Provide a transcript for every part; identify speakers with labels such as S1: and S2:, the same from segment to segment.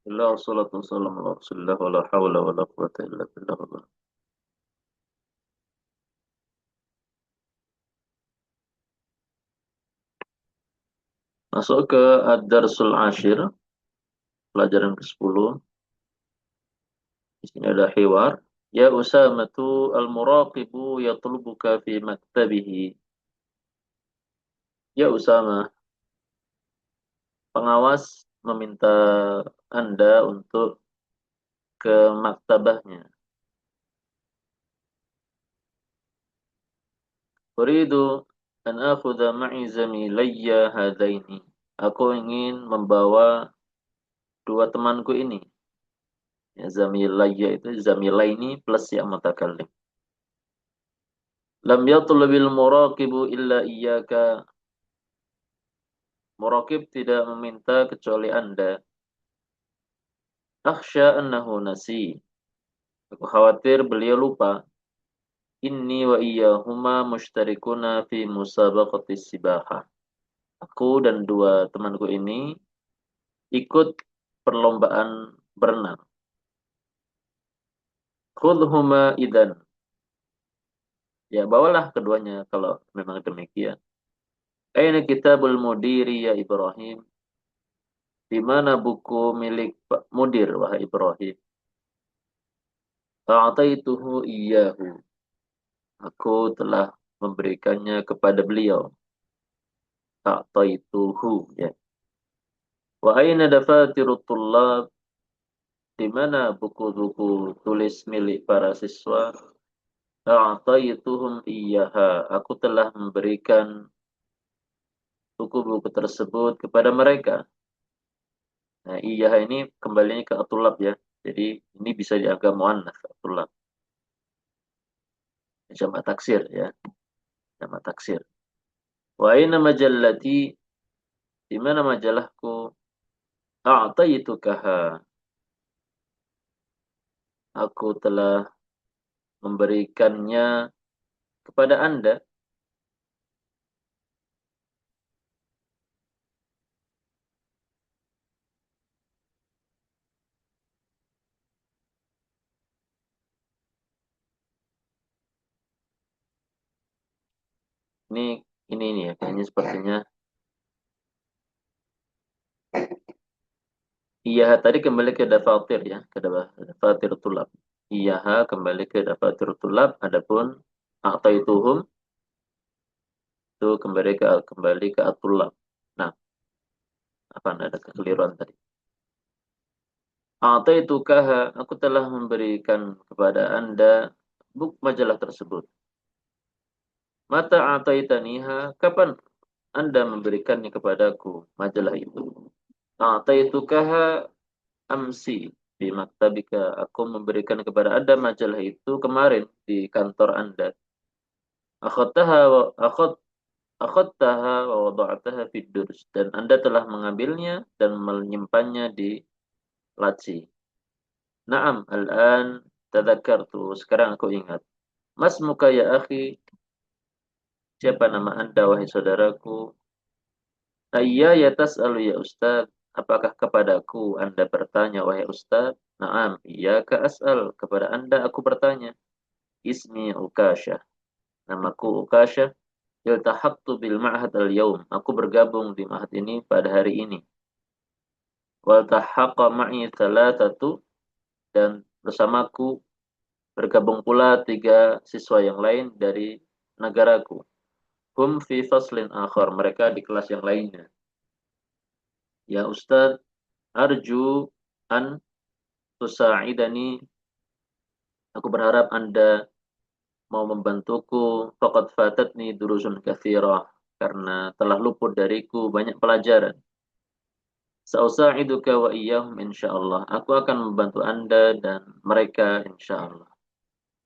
S1: Alhamdulillah, wassalatu wassalamu ala rasulillah wa la hawla wa la quwata illa billah. Masuk ke Ad-Darsul Ashir, pelajaran ke-10. Di sini ada hiwar. Ya Usamatu al-muraqibu yatlubuka fi maktabihi. Ya Usama, pengawas meminta Anda untuk ke maktabahnya. Uridu an akhudha ma'i zamilayya hadaini. Aku ingin membawa dua temanku ini. Ya, zamilayya itu zamilaini plus ya mutakallim. Lam yatlubil muraqibu illa iyyaka. Muraqib tidak meminta kecuali Anda. Akhsha annahu nasi. Aku khawatir beliau lupa. Inni wa iyyahuma mushtarikuna fi musabaqati sibaha. Aku dan dua temanku ini ikut perlombaan berenang. Khudhuma idan. Ya, bawalah keduanya kalau memang demikian. Aina kitabul mudiri ya Ibrahim? Di mana buku milik Pak Mudir, wahai Ibrahim? A'taituhu iyyahu. Aku telah memberikannya kepada beliau. A'taituhu, ya. Wa aina dafatirut tullab? Di mana buku-buku tulis milik para siswa? A'taituhum iyyaha. Aku telah memberikan buku-buku tersebut kepada mereka. Nah, iyyaha ini kembalinya ke atulab ya. Jadi ini bisa dianggap muannats atulab. Jamak taksir ya. Jamak taksir. Wa aina majallati? Di mana majalahku? A'taitukaha. Aku telah memberikannya kepada Anda. Ini ini ya, kayaknya sepertinya iyaha tadi kembali ke dafatir ya, ke dafatir tulab. Iyaha kembali ke dafatir tulab, adapun a'taituhum itu kembali ke atulab. Nah, apa ada kekeliruan tadi? A'taitukaha, aku telah memberikan kepada Anda buku majalah tersebut. Mata a'taitaniha, kapan Anda memberikannya kepadaku majalah itu? A'taitukaha amsi di maktabika. Aku memberikan kepada Anda majalah itu kemarin di kantor Anda. Akhadtaha wa akhadtaha wa wada'taha fid durs, dan Anda telah mengambilnya dan menyimpannya di laci. Naam, al-an tadzakartu. Sekarang aku ingat. Mas muka ya akhi, siapa nama Anda wahai saudaraku? Ayya ya tas'alu ya Ustaz. Apakah kepadaku Anda bertanya wahai Ustaz? Naam, iya ka as'al. Kepada Anda aku bertanya. Ismi Ukasha. Namaku Ukasha. Iltahaqtu bil ma'had al-yawm. Aku bergabung di ma'had ini pada hari ini. Waltahaqqa ma'i thalathatu, dan bersamaku bergabung pula tiga siswa yang lain dari negaraku. Hum fi faslin akhar. Mereka di kelas yang lainnya. Ya Ustaz, arju an tusa'idani. Aku berharap Anda mau membantuku. Faqad fatatni durusun katsirah. Karena telah luput dariku banyak pelajaran. Sa'usa'iduka wa iyyahum insyaallah. Aku akan membantu Anda dan mereka insyaallah.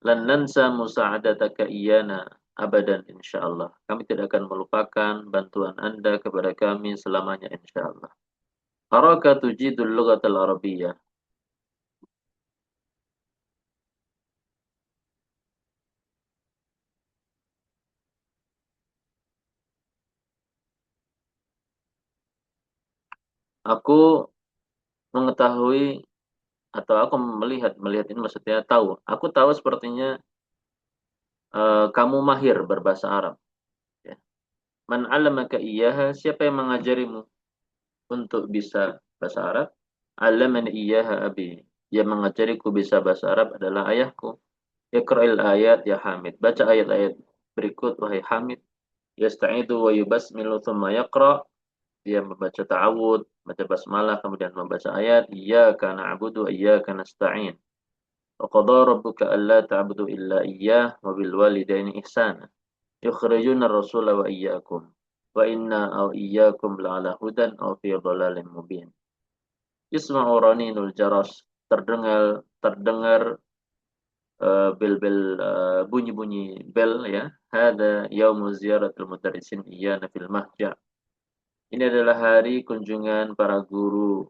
S1: Lan nansa musa'adataka iyana abadan insyaallah. Kami tidak akan melupakan bantuan Anda kepada kami selamanya insyaallah. Araka tujidul lughatal arabiyyah. Aku mengetahui atau aku melihat ini maksudnya tahu. Aku tahu sepertinya kamu mahir berbahasa Arab. Ya. Man 'allamaka iyyaha, siapa yang mengajarimu untuk bisa bahasa Arab? 'Allamani iyyaha abi. Yang mengajariku bisa bahasa Arab adalah ayahku. Iqra'il ayat ya Hamid. Baca ayat-ayat berikut wahai Hamid. Yasta'idu wa yubasmilu thumma yaqra'. Dia membaca ta'awud, baca basmalah, kemudian membaca ayat. Iyyaka na'budu wa iyyaka nasta'in. Wa qadha rabbuka alla ta'budu illa iyyah wa bil walidaini ihsana. Yukhrijuna ar-rasula wa iyyakum. Wa inna aw iyyakum la'ala hudan aw fi dhalalin mubin. Yusma'u raninul jaras. Terdengar bel-bel bunyi-bunyi bel ya. Hada yaumu ziyaratul mudarrisin iyana fil mahja. Ini adalah hari kunjungan para guru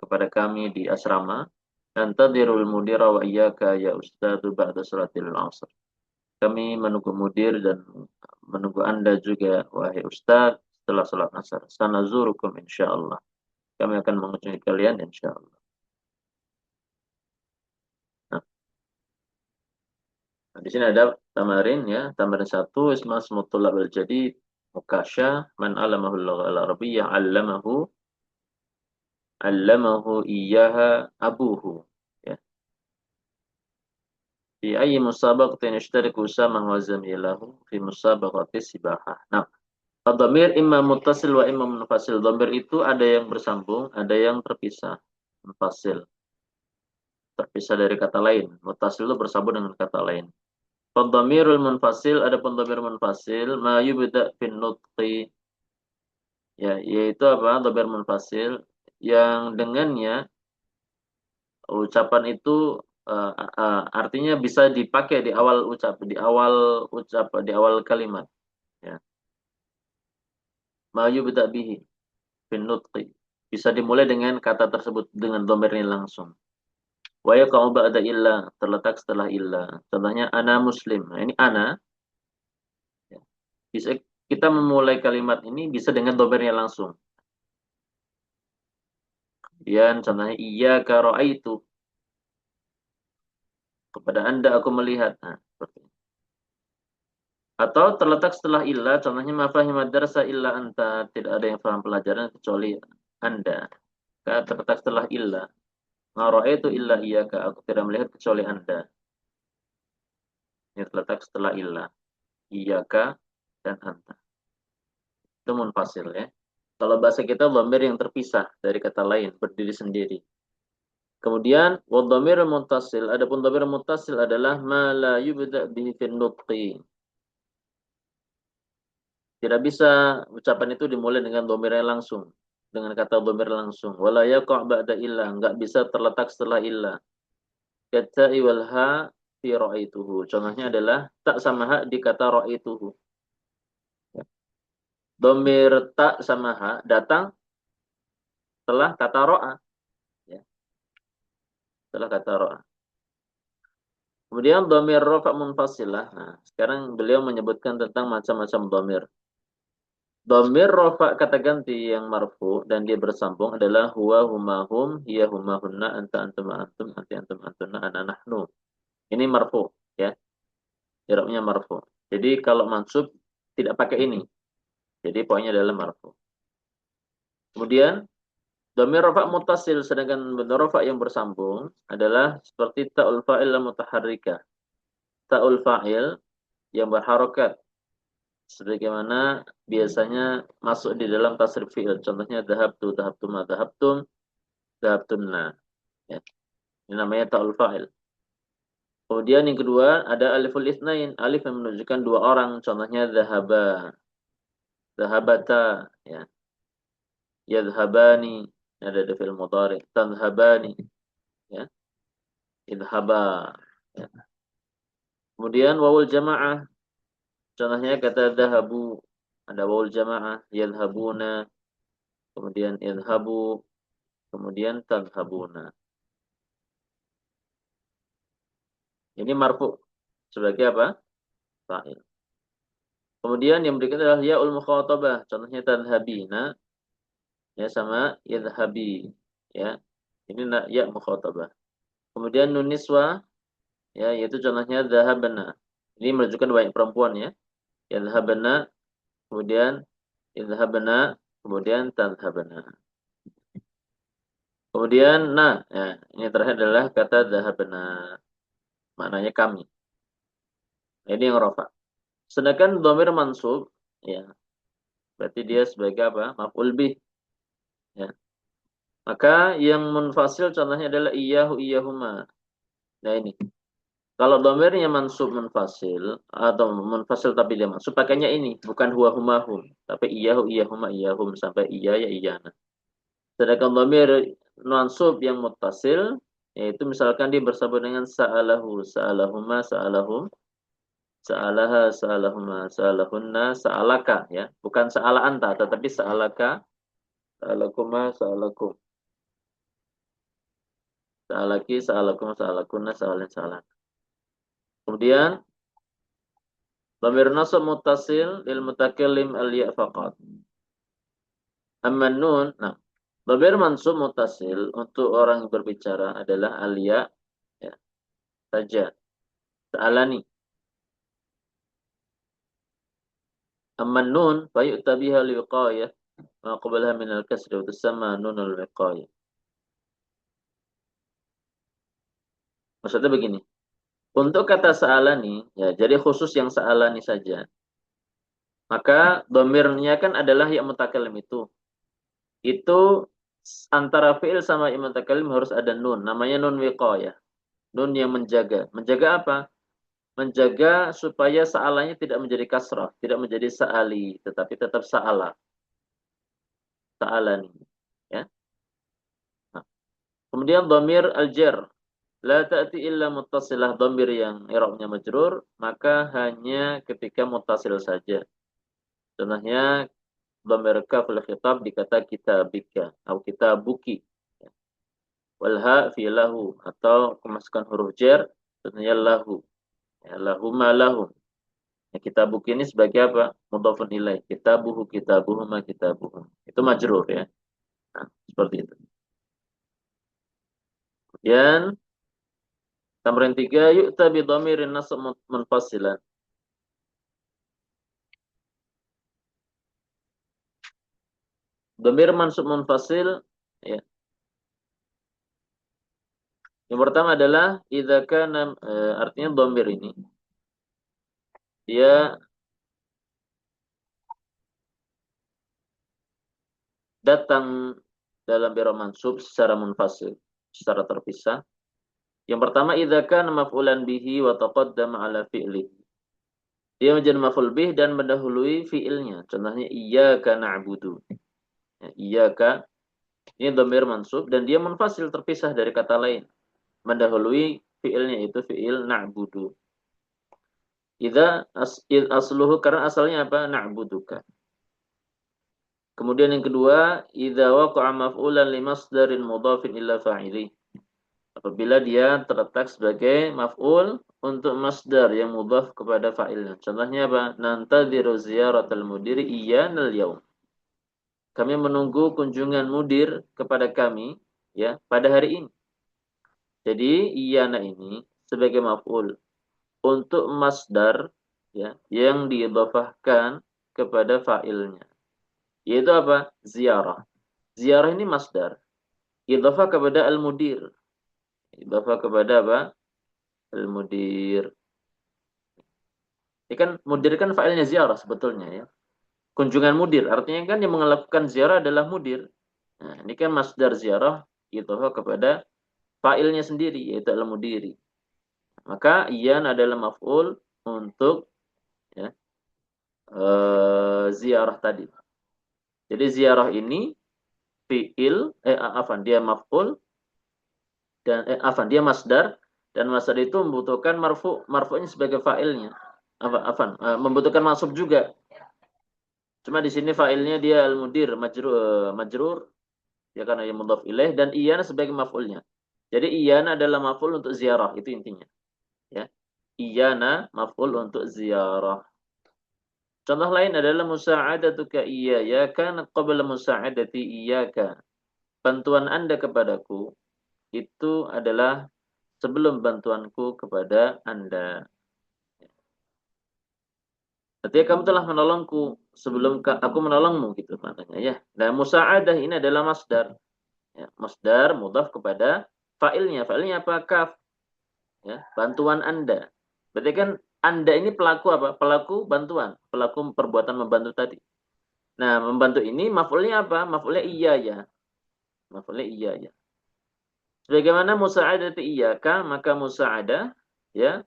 S1: kepada kami di asrama. Nantadirul mudira wa iyyaka ya ustadu ba'da salatil asr. Kami menunggu mudir dan menunggu Anda juga wahai ustaz setelah salat asar. Sanazurukum insyaallah. Kami akan mengunjungi kalian insyaallah. Nah, di sini ada tamarin ya. Tamarin 1 isma smutulab al-jadid mukasya man alamahu al-arabiyyah allamahu iyyaha abuhu ya. Fi ayyi musabaqatin ishtaraku Usamah wa zamilahu fi musabaqati sibahah. Nah, dhamir imma muttasil wa imma munfasil. Dhamir itu ada yang bersambung, ada yang terpisah. Munfasil, terpisah dari kata lain. Muttasil itu bersambung dengan kata lain. Dhamirul munfasil, ada pun dhamir munfasil ma yubda fin nutqi. Ya, yaitu apa? Dhamir munfasil yang dengannya ucapan itu artinya bisa dipakai di awal kalimat ya. Ma yubda bihi fin nutqi. Bisa dimulai dengan kata tersebut dengan dhamirnya langsung. Wa yaqa'u ba'da illa, terletak setelah illa. Contohnya ana muslim. Nah, ini ana ya. Bisa kita memulai kalimat ini bisa dengan dhamirnya langsung. Kemudian contohnya iyyaka ra'aitu. Kepada Anda aku melihat. Nah, seperti ini. Atau terletak setelah illa, contohnya ma fahimad darsa illa anta, tidak ada yang paham pelajaran kecuali Anda. Terletak setelah illa. Ma ra'aitu illa iyyaka, aku tidak melihat kecuali Anda. Ini terletak setelah illa. Iyyaka dan anta. Itu munfasil ya. Kalau bahasa kita dhamir yang terpisah dari kata lain, berdiri sendiri. Kemudian wadhamir muttasil, adapun dhamir muttasil adalah ma la yubda bihi fin nutqi. Tidak bisa ucapan itu dimulai dengan dhamirnya langsung, dengan kata dhamir langsung. Wala yaqa' ba'da illa, enggak bisa terletak setelah illa. Kata'i wal ha fi ra'aituhu. Contohnya adalah tak sama ha di kata ra'aituhu. Dhamir tak sama ha datang setelah kata ro'a ya, setelah kata ro'a. Kemudian dhamir rafa' munfasilah. Nah, sekarang beliau menyebutkan tentang macam-macam dhamir. Dhamir rafa' kata ganti yang marfu dan dia bersambung adalah huwa huma hum, hiya huma hunna, anta antum antum, anti antum antunna, ana nahnu. Ini marfu ya. I'rabnya marfu. Jadi kalau mansub tidak pakai ini. Jadi poinnya adalah marfu. Kemudian dhamir rafa' muttasil, sedangkan dhamir rafa' yang bersambung adalah seperti ta'ul fa'il mutaharrika. Ta'ul fa'il yang berharokat sebagaimana biasanya masuk di dalam tasrif fi'il. Contohnya dhahabtu, dhahabtuma, dhahabtum, dhahabtunna. Ya. Ini namanya ta'ul fa'il. Kemudian yang kedua ada aliful itsnain, alif yang menunjukkan dua orang. Contohnya dhahaba, dhahabata, ya. Yadhhabani, ada di fi'il mudhari, tadhhabani, ya. Idhaba, ya. Kemudian wawul jamaah, contohnya kata dhahabu, ada wawul jamaah, yadhhabuna, kemudian idhabu, kemudian tadhhabuna. Ini marfu sebagai apa? Fa'il. Kemudian yang berikutnya adalah ya'ul mukhatabah, contohnya tadhhabina, ya sama idhabi, ya. Ini ya mukhatabah. Kemudian nun niswa, ya, yaitu contohnya dhahabna. Ini menunjukkan banyak perempuan, ya. Yadhabna, kemudian idhabna, kemudian tadhabna. Kemudian nah, ya, ini terakhir adalah kata dhahabna. Maknanya kami. Nah, ini yang rafa. Sedangkan dhamir mansub, ya, berarti dia sebagai apa? Maf'ul bih, ya. Maka yang munfasil contohnya adalah iyyahu iyyahuma. Nah, ini. Kalau dhamirnya mansub munfasil atau munfasil tapi dia mansub pakainya ini, bukan huwa huma hum, tapi iyyahu iyyahuma iyyahum sampai iya ya iyana. Sedangkan dhamir mansub yang muttasil yaitu misalkan dia bersambung dengan sa'alahu, sa'alahuma, sa'alahum, sa'alaha, sa'alahuma, sa'alahunna, sa'alaka, ya. Bukan sa'ala anta tetapi sa'alaka, sa'alakuma, sa'alakum. Sa'alaki, sa'alakum, sa'alakunna, sa'alin, sa'alak. Kemudian dhamir nasab muttasil lil mutakallim al-ya' faqat. Amma nun, nah, dhamir mansub muttasil untuk orang yang berbicara adalah al-ya', ya, saja. Sa'alani. Amma nun fa yu'ta biha liqayah ma qablaha min al-kasri wa tusamma nunul wiqayah. Maksudnya begini. Untuk kata sa'alani, ya, jadi khusus yang sa'alani saja. Maka dhamirnya kan adalah yang mutakallim itu. Itu antara fi'il sama yang mutakallim harus ada nun, namanya nun wiqayah. Nun yang menjaga. Menjaga apa? Menjaga supaya sa'alanya tidak menjadi kasrah, tidak menjadi sa'ali, tetapi tetap sa'ala. Sa'alani, ya. Nah, kemudian dhamir al-jar. La ta'ti illa muttasilah, dhamir yang i'rabnya majrur, maka hanya ketika muttasil saja. Contohnya dhamir kaful khitab di kata kitabika atau kitabuki. Wal ha fi lahu atau kemasukan huruf jar contohnya lahu. Ya, lahuma lahum. Ya, kitabuk ini sebagai apa? Mudhafun ilaih. Kitabuhu kitabuhuma kitabuhum. Itu majrur, ya. Nah, seperti itu. Kemudian tamrin 3 yu'ta bi dhamirin nasab munfasilan. Dhamir mansub munfasil, ya. Yang pertama adalah idza kana, artinya dhamir ini dia datang dalam biro mansub secara munfasil, secara terpisah. Yang pertama idza kana maf'ulan bihi wa taqaddama ala fi'lihi. Dia menjadi maf'ul bih dan mendahului fi'ilnya. Contohnya iyyaka na'budu. Ya, iyyaka ini dhamir mansub dan dia munfasil terpisah dari kata lain. Mendahului fi'ilnya itu fi'il na'budu. Asluhu karena asalnya apa? Na'buduka. Kemudian yang kedua, idza waqa'a maf'ulan li masdarin mudhafin illa fa'ili. Apabila dia terletak sebagai maf'ul untuk masdar yang mudhaf kepada fa'ilnya. Contohnya apa? Nantadhiru ziyaratal mudiri iyyanal yaum. Kami menunggu kunjungan mudir kepada kami, ya, pada hari ini. Jadi iyyana ini sebagai maf'ul untuk masdar, ya, yang diidhafahkan kepada fa'ilnya. Yaitu apa? Ziarah. Ziarah ini masdar. Idhafah kepada al-mudir. Idhafah kepada apa? Al-mudir. Ini kan mudir kan fa'ilnya ziarah sebetulnya, ya. Kunjungan mudir artinya kan yang melakukan ziarah adalah mudir. Nah, ini kan masdar ziarah idhafah kepada fa'ilnya sendiri yaitu al-mudiri. Maka iyan adalah maf'ul untuk, ya, ziarah tadi. Jadi ziarah ini fi'il dia maf'ul dan dia masdar dan masdar itu membutuhkan marfu'nya sebagai fa'ilnya. Membutuhkan mansub juga. Cuma di sini fa'ilnya dia al-mudir majrur ya karena yang mudhaf ilaih dan iyana sebagai maf'ulnya. Jadi iyana adalah maf'ul untuk ziarah, itu intinya. Ya. Iyana maf'ul untuk ziarah. Contoh lain adalah musa'adatuka iyaya kana qabla musa'adati iyaka. Bantuan Anda kepadaku itu adalah sebelum bantuanku kepada Anda. Artinya kamu telah menolongku sebelum aku menolongmu gitu maknanya ya. Nah, musa'adah ini adalah masdar. Ya, masdar mudhaf kepada fa'ilnya. Fa'ilnya apa? Kaf. Ya, bantuan Anda. Berarti kan Anda ini pelaku apa? Pelaku bantuan, pelaku perbuatan membantu tadi. Nah, membantu ini maf'ulnya apa? Maf'ulnya iya ya. Maf'ulnya iya ya. Sebagaimana musa'adati iyyaka, maka musa'adah ya,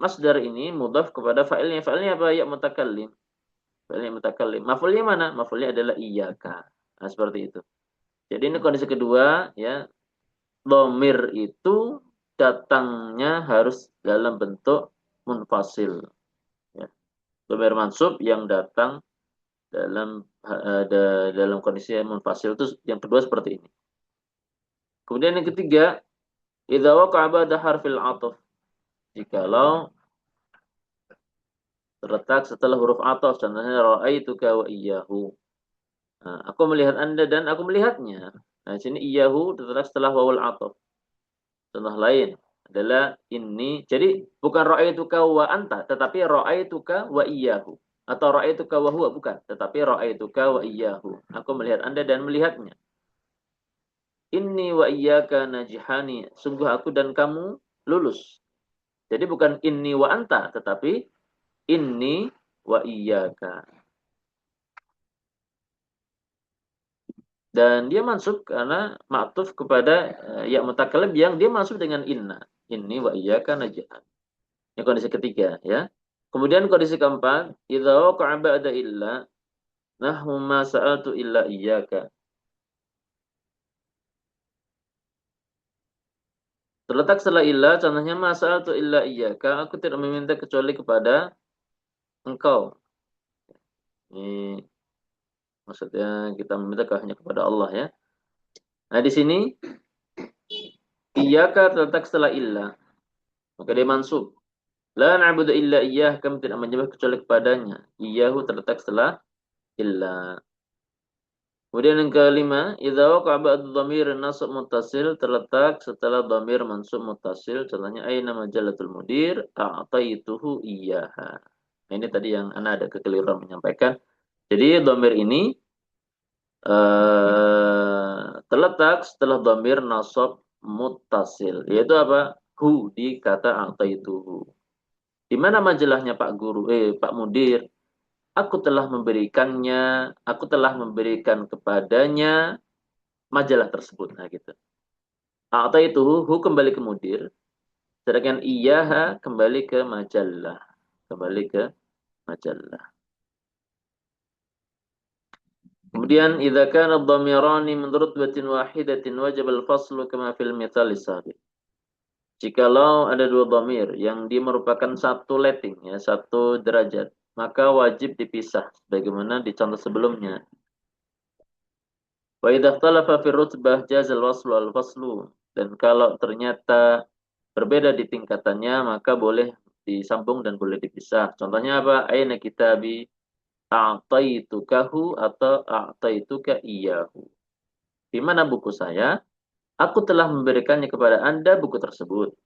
S1: masdar ini mudhaf kepada fa'ilnya. Fa'ilnya apa? Ya mutakallim. Fa'ilnya mutakallim. Maf'ulnya mana? Maf'ulnya adalah iyyaka. Nah, seperti itu. Jadi ini kondisi kedua ya, dhamir itu datangnya harus dalam bentuk munfasil ya. Dhamir mansub yang datang dalam dalam kondisi munfasil itu yang kedua seperti ini. Kemudian yang ketiga, idza waqa'a ba'da harfil 'athaf. Jikalau terletak setelah huruf 'athaf, contohnya ra'aituka wa iyyahu. Nah, aku melihat Anda dan aku melihatnya. Nah, di sini iyyahu terletak setelah wawul 'athaf. Contoh lain adalah ini. Jadi bukan ra'aituka wa anta, tetapi ra'aituka wa iyyahu. Atau ra'aituka wa huwa, bukan, tetapi ra'aituka wa iyyahu. Aku melihat Anda dan melihatnya. Inni wa iyyaka najihani. Sungguh aku dan kamu lulus. Jadi bukan inni wa anta, tetapi inni wa iyyaka. Dan dia masuk karena ma'tuf kepada ya mutakallim yang dia masuk dengan inna. Inni wa iyyaka najihani. Ini kondisi ketiga ya. Kemudian kondisi keempat, idza waqa'a ba'da illa nahwu ma sa'altu illa iyyaka. Terletak setelah illa, contohnya ma sa'altu illa iyyaka, aku tidak meminta kecuali kepada engkau. Ini maksudnya kita meminta hanya kepada Allah ya. Nah, di sini iyyaka terletak setelah illa, maka dia mansub. La na'budu illa iyyah, kami tidak menyembah kecuali kepadanya. Iyyahu terletak setelah illa. Kemudian yang kelima, idza waqa'a ba'du dhamir nasab muttasil terletak setelah dhamir mansub muttasil, contohnya aina majallatul mudir a'taituhu iyyaha. Nah, ini tadi yang ana ada kekeliruan menyampaikan. Jadi dhamir ini terletak setelah dhamir nasab muttasil, yaitu apa? Hu di kata a'taituhu. Di mana majalahnya Pak Guru, Pak Mudir? Aku telah memberikannya, aku telah memberikan kepadanya majalah tersebut. Nah, gitu. Atau itu hu kembali ke mudir, sedangkan iyaha kembali ke majalah. Kembali ke majalah. Kemudian idza kana dhamirani min rutbatin wahidatin wajib al-faslu kama fil mithal sabiq. Jikalau ada dua dhamir yang dia merupakan satu letting ya, satu derajat, maka wajib dipisah sebagaimana di contoh sebelumnya. Wa idza ikhtalafa fi rutbah jazal waslu al-faslu. Dan kalau ternyata berbeda di tingkatannya, maka boleh disambung dan boleh dipisah. Contohnya apa? Aina kitabi a'taitukahu atau a'taituka iyyahu. Di mana buku saya? Aku telah memberikannya kepada Anda buku tersebut.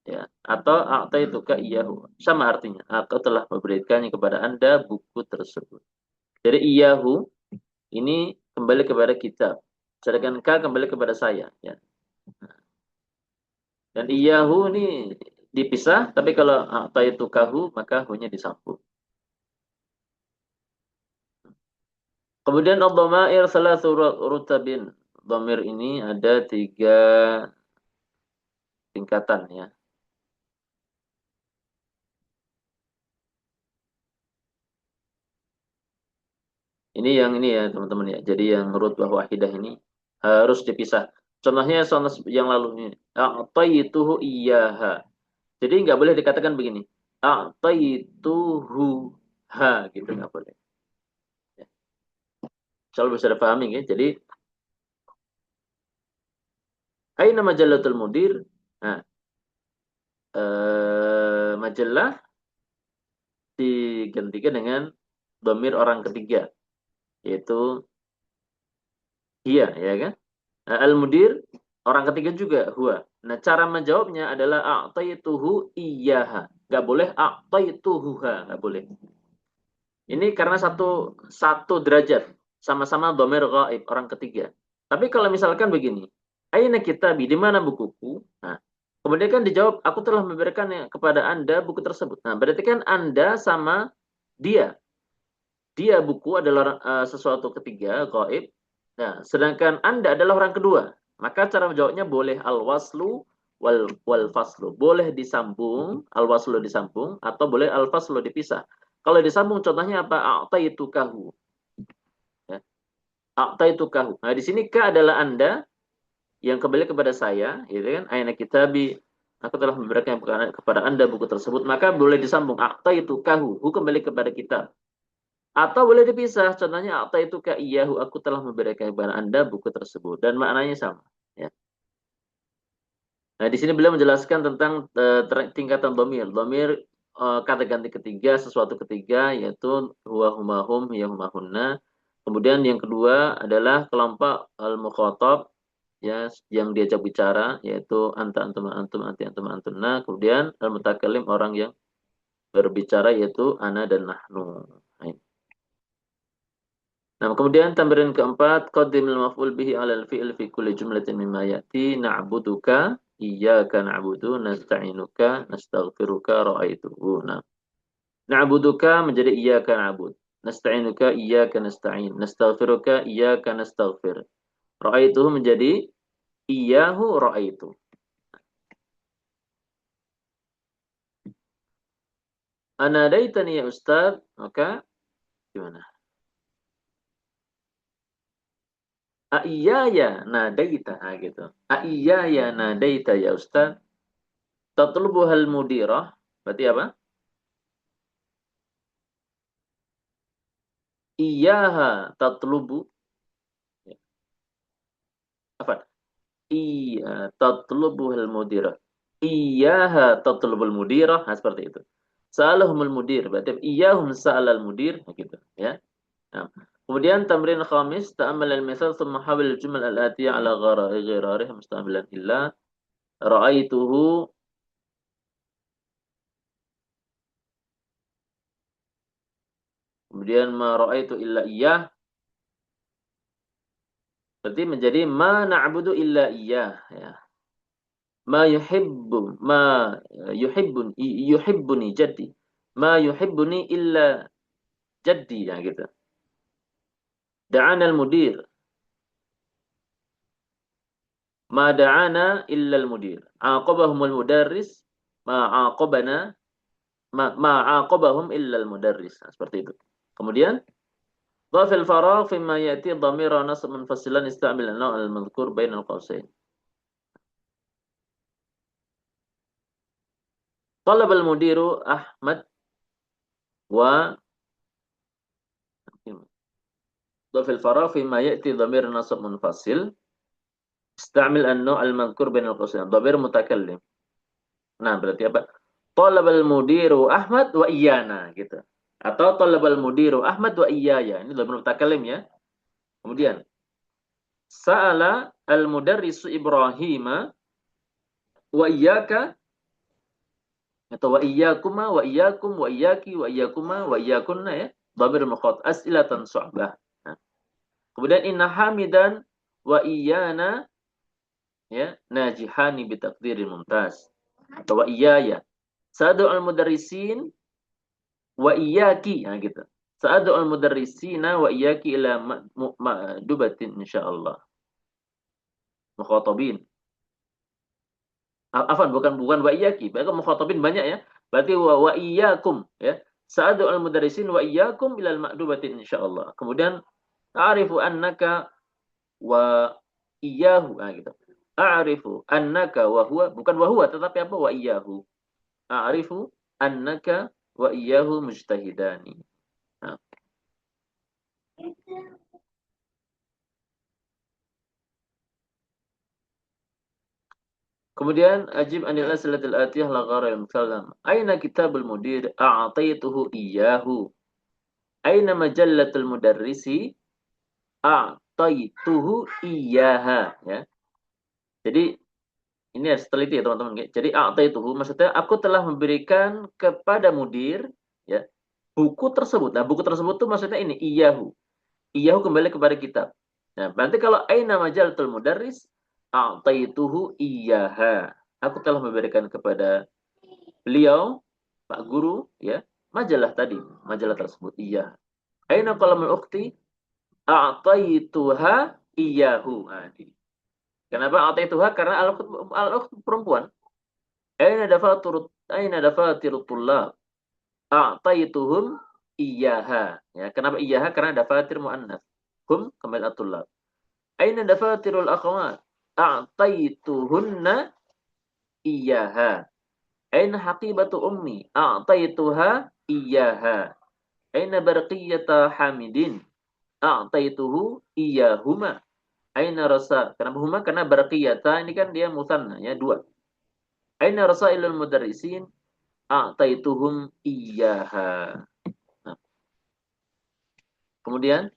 S1: Ya, atau a'taituka iyyahu. Sama artinya. Aku telah memberikannya kepada Anda buku tersebut. Jadi iyyahu ini kembali kepada kitab. Sedangkan K kembali kepada saya. Ya. Dan iyahu ini dipisah, tapi kalau itu kahu, maka hu-nya disambung. Kemudian ad-dhamair salasu rutabin. Dhamir ini ada 3 tingkatan ya. Ini yang ini ya teman-teman ya. Jadi yang rutbah wahidah ini harus dipisah. Contohnya contoh yang lalu ini. A'taituhu iyyaha. Jadi nggak boleh dikatakan begini. A'taituhu ha gitu nggak boleh. Kalau bisa dipahami ya. Jadi aina majallatul mudir? Nah, majalah digantikan dengan dhamir orang ketiga, yaitu dia, ya kan? Nah, al-mudir orang ketiga juga huwa. Nah, cara menjawabnya adalah a'taituhu iyyaha. Enggak boleh a'taituhuha, enggak boleh. Ini karena satu derajat, sama-sama dhamir ghaib orang ketiga. Tapi kalau misalkan begini, aina kitabi, di mana bukuku? Nah, kemudian kan dijawab, aku telah memberikan kepada Anda buku tersebut. Nah, berarti kan Anda sama dia. Dia buku adalah sesuatu ketiga, gaib. Nah, sedangkan Anda adalah orang kedua. Maka cara menjawabnya boleh al-waslu wal faslu. Boleh disambung, al-waslu disambung, atau boleh al-faslu dipisah. Kalau disambung contohnya apa? A'taitukahu. Ya. A'taitukahu. Nah, di sini ka adalah Anda yang kembali kepada saya, gitu kan? Aina kitabi, aku telah memberikan kepada Anda buku tersebut, maka boleh disambung a'taitukahu, hu kembali kepada kita. Atau boleh dipisah, contohnya a'taituka iyyahu, aku telah memberikan kepada Anda buku tersebut, dan maknanya sama, ya. Nah, di sini beliau menjelaskan tentang tingkatan dhamir. Dhamir kata ganti ketiga, sesuatu ketiga, yaitu huwa huma hum, hiya huma hunna. Kemudian yang kedua adalah kelompok al-mukhatab, ya, yang diajak bicara, yaitu anta antum antum anti antum antunna. Kemudian al-mutakallim, orang yang berbicara, yaitu ana dan nahnu. Nah, kemudian tamrin keempat, qaddimul maf'ul bihi 'alal fi'il fi kulli jumlatin mimma ya'ti, na'buduka, iyyaka na'budu, nasta'inuka, nastaghfiruka, ra'aituhu. Nah, na'buduka menjadi iyyaka na'bud. Nasta'inuka, iyyaka nasta'in. Nastaghfiruka, iyyaka nastaghfir. Ra'aituhu menjadi iyyahu ra'aitu. Anadaitani ya Ustaz, maka gimana? Aiyaya nadaita, gitu. Aiyaya nadaita ya Ustaz. Tatlubu hal mudirah, berarti apa? Iyaha tatlubu, apa? Iya tatlubu hal mudirah. Iyaha tatlubul mudirah, nah, seperti itu. Sa'alahumul mudir, berarti iyahum sa'alal mudir, gitu, ya. Nah, kemudian tamrin khamis, ta'ammal al-misal thumma hawil al-jumal al-atiyah ala ghairarih mustamilan illa ra'aituhu. Kemudian ma ra'aitu illa iyah, berarti menjadi ma na'budu illa iyah, ya. Ma yuhibbu ma yuhibbuni jaddi. Ma yuhibbuni illa jaddi, ya, gitu. Da'ana al-mudir. Ma da'ana illa al-mudir. Aqabahumul mudarris. Ma aqabana ma aqabahum illa al-mudarris. Nah, seperti itu. Kemudian dhafil faragh fima ya'ti dhamira nasb munfasilan istamil an-naw' al-madhkur bainal qausain. Talab al-mudiru Ahmad wa dhafil faragh fima ya'ti dhamira nasb munfasil istamil an-naw' al-madhkur bainal qausain. Dhamir mutakallim. Nah, berarti apa? Talabal mudiru Ahmad wa iyana, gitu. Atau talabal mudiru Ahmad wa iyaya. Ini dhamir mutakallim, ya. Kemudian sa'ala al-mudarrisu Ibrahima wa iyyaka, atau wa iyyakuma wa iyyakum wa iyyaki wa iyyakuma wa iyyakunna, ya. Dhamir mukhatab as'ilatan su'bah. Nah. Kemudian inna hamidan wa iyana, ya, najihani bi taqdiril mumtaz. Atau wa iyaya. Sa'adu al-mudarrisin wa iyyaki, nah, gitu. Sa'adu al-mudarrisina wa iyyaki ila ma'dubatin insyaallah. Mukhatabin. Afwan, bukan wa iyyaki. Berarti mukhatabin banyak, ya. Berarti wa iyyakum, ya. Sa'adu al-mudarrisin wa iyyakum ila ma'dubatin insyaallah. Kemudian a'rifu annaka wa iyyahu, nah, gitu. A'rifu annaka wa huwa, bukan wa huwa tetapi apa? Wa iyyahu. A'rifu annaka wa iyyahu mujtahidani. Nah. Kemudian ajib anil as'ilatil atiyah, la ghaira al-musallam. Aina kitabul mudir a'taituhu iyyahu. Nah, berarti apa? A'rifu annaka wa iyyahu mujtahidani. Kemudian ajib anil as'ilatil atiyah la ghaira al-musallam. Aina kitabul mudir a'taituhu iyyahu. Nah, berarti apa? A'rifu annaka wa iyyahu mujtahidani. Kemudian Aina majallatul mudarrisi a'taituhu iyyaha, ya. Jadi ini harus teliti ya teman-teman. Jadi a'taituhu maksudnya aku telah memberikan kepada mudir, ya, buku tersebut. Nah, buku tersebut tuh maksudnya ini iyyahu. Iyyahu kembali kepada kitab. Nah, berarti kalau aina majalatul mudarris a'taituhu iyyaha. Aku telah memberikan kepada beliau, Pak Guru, ya, majalah tadi, majalah tersebut. Iya. Aina qalamul ukhti a'taituha iyyahu. Nah, kenapa a'taituha? Karena al-ukht perempuan. Aina dafatirut tullab a'taituhum iyyaha. Ya, kenapa iyyaha? Karena dafatir muannats. Hum kembali at-tullab. Aina dafatirul akhwat a'taituhunna iyyaha. Aina haqibatu ummi a'taituha iyyaha. Aina barqiyata hamidin a'taituhu iyyahuma. Aina rasa. Kenapa huma? Karena barqiyata ini kan dia musanna, ya, dua. Aina rasailul mudarrisin a'taituhum iyyaha. Nah, kemudian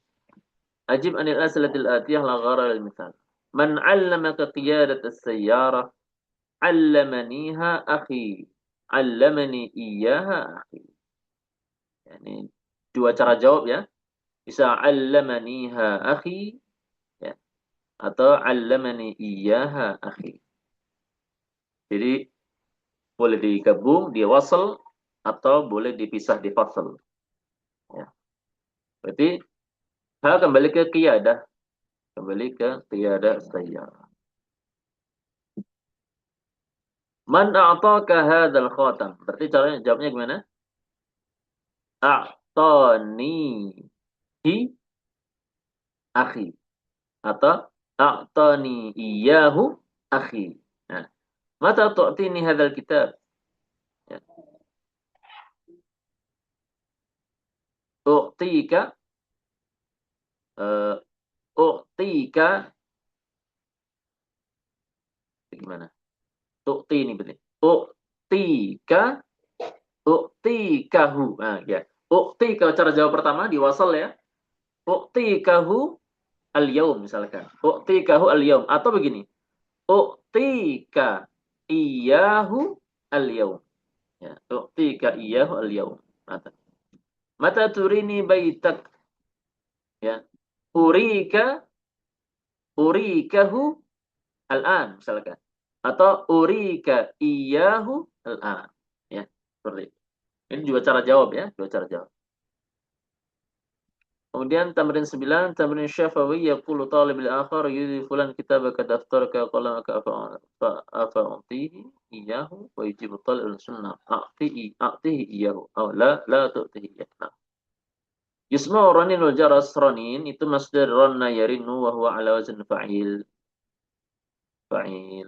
S1: ajib anil as'ilatil atiyah la ghara lil misal. Man 'allamaka qiyadat as-sayyarah 'allamaniha akhi. 'Allamani iyyaha akhi. Yani dua cara jawab, ya. Bisa 'allamaniha akhi, ya, atau 'allamani iyyaha akhi. Jadi boleh digabung, di wasl, atau boleh dipisah di fasl. Ya. Berarti ha kembali ke qiyadah, kembali ke qiyadah sayyarah. Man a'taka hadzal khatam. Berarti caranya jawabnya gimana? A'tani hi akhi, atau a'tani iyyahu akhi. Nah, mata tu'tini hadzal kitab? Ya. U'tika uh, u'tika gimana? Tu'ti ini berarti. U'tika u'tikahu. Nah, ya. U'tika cara jawab pertama di wasal, ya. U'tikahu al-yaum misalkan. U'tikahu al-yaum atau begini. U'tika iyyahu al-yaum. Ya, u'tika iyyahu al-yaum. Mata. Mata turini baitak. Ya. Urika urikahu al-an misalkan. Atau urika iyyahu al-an. Ya, seperti itu. Ini juga cara jawab, ya, dua cara jawab. Kemudian tamrin 9, tamrin syafawi yaqulu talibul akhar yudhi fulan kitabaka daftaraka qalamaka afa'utihi iyyahu wa yujibu talibul sunnah a'tihi iyyahu aw la tu'tihi iyyahu. Nah. Yusma'u raninul jaras, ranin itu masdar ranna yarinu wa huwa ala wazn fa'il. Fa'il.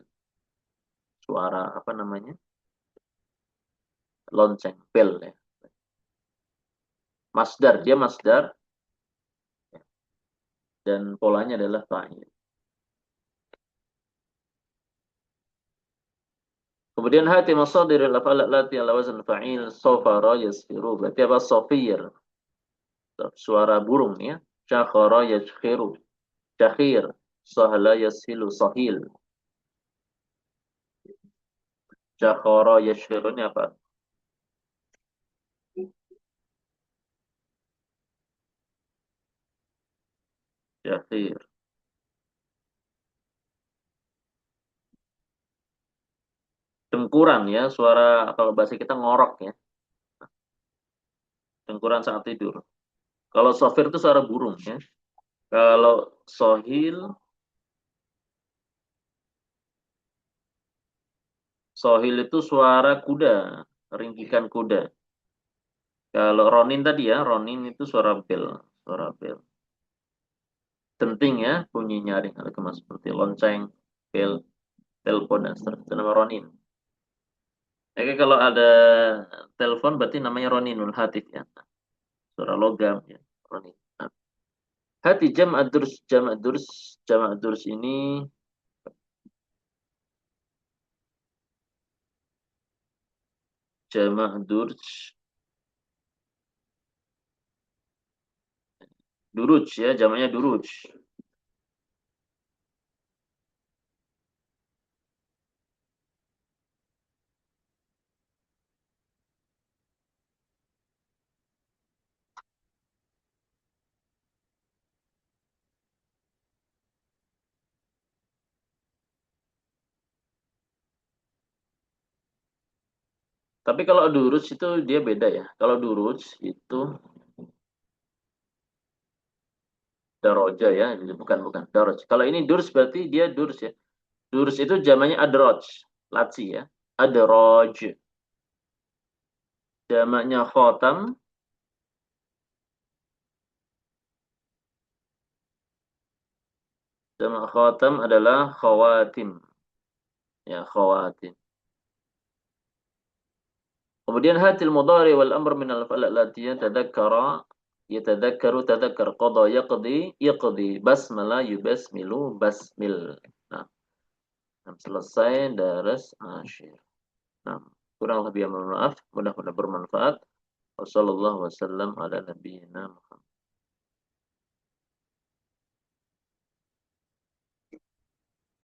S1: Suara apa namanya? Lonceng, bel, ya. Masdar, dia masdar, dan polanya adalah fa'il. Kemudian hati masadiril af'al allati ala wazn fa'il safara yasfiru. Berarti apa? Safir. Suara burung, ya. Syakhara yashkhiru. Syakhir. Sahla yashilu sahil. Syakhara yashkhiru ini apa? Syakhir. Dengkuran, ya. Suara kalau bahasa kita ngorok, ya. Dengkuran saat tidur. Kalau safir itu suara burung, ya. Kalau sohil, sohil itu suara kuda, ringkikan kuda. Kalau ronin tadi, ya, ronin itu suara bel, suara bel. Denting, ya, bunyi nyaring atau kemas seperti lonceng, bel, telepon, dan seterusnya. Itu nama ronin. Oke, kalau ada telepon berarti namanya roninul hatif, ya. Suara logam, ya, ronin. Nah, hati jam adurs ini jam adurs Duruj ya, jamaknya duruj. Tapi kalau duruj itu dia beda ya. Kalau duruj itu daroja ya, bukan bukan daroj. Kalau ini durus berarti dia durus ya. Durus itu jamaknya adroj, latsi ya. Adroj. Jamaknya khotam, jamak khotam adalah khawatim. Ya, khawatim. Kemudian hatil mudhari wal amr min al-fa'al latiyah tadzakkara yatadzakkaru tadzakkar qada yaqdi yaqdi basmala yubasmilu basmil. Nah, selesai daras asyir. Nah, kurang lebih mohon maaf, mudah-mudahan bermanfaat. Wassallallahu wasallam ala nabiyyina Muhammad.